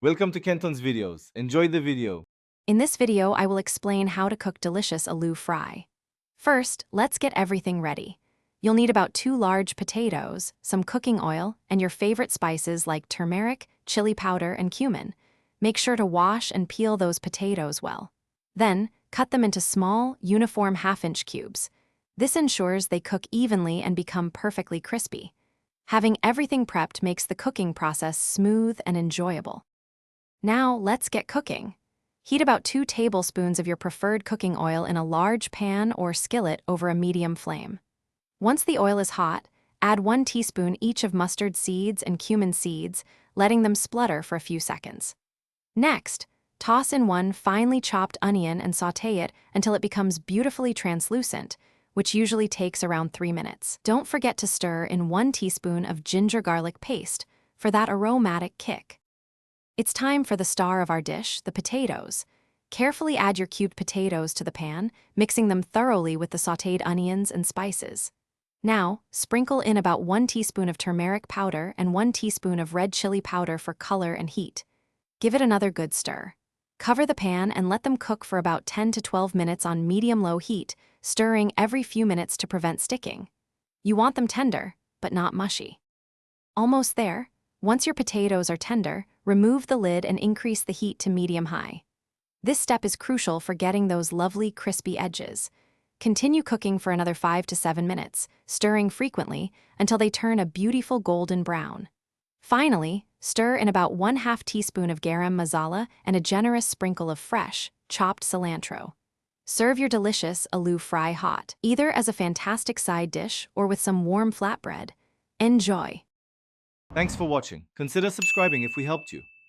Welcome to Kenton's videos. Enjoy the video. In this video, I will explain how to cook delicious aloo fry. First, let's get everything ready. You'll need about 2 large potatoes, some cooking oil, and your favorite spices like turmeric, chili powder, and cumin. Make sure to wash and peel those potatoes well. Then, cut them into small, uniform half-inch cubes. This ensures they cook evenly and become perfectly crispy. Having everything prepped makes the cooking process smooth and enjoyable. Now, let's get cooking. Heat about 2 tablespoons of your preferred cooking oil in a large pan or skillet over a medium flame. Once the oil is hot, add 1 teaspoon each of mustard seeds and cumin seeds, letting them splutter for a few seconds. Next, toss in 1 finely chopped onion and sauté it until it becomes beautifully translucent, which usually takes around 3 minutes. Don't forget to stir in 1 teaspoon of ginger garlic paste for that aromatic kick. It's time for the star of our dish, the potatoes. Carefully add your cubed potatoes to the pan, mixing them thoroughly with the sautéed onions and spices. Now, sprinkle in about 1 teaspoon of turmeric powder and 1 teaspoon of red chili powder for color and heat. Give it another good stir. Cover the pan and let them cook for about 10 to 12 minutes on medium-low heat, stirring every few minutes to prevent sticking. You want them tender, but not mushy. Almost there. Once your potatoes are tender, remove the lid and increase the heat to medium-high. This step is crucial for getting those lovely crispy edges. Continue cooking for another 5 to 7 minutes, stirring frequently until they turn a beautiful golden brown. Finally, stir in about 1/2 teaspoon of garam masala and a generous sprinkle of fresh, chopped cilantro. Serve your delicious aloo fry hot, either as a fantastic side dish or with some warm flatbread. Enjoy! Thanks for watching. Consider subscribing if we helped you.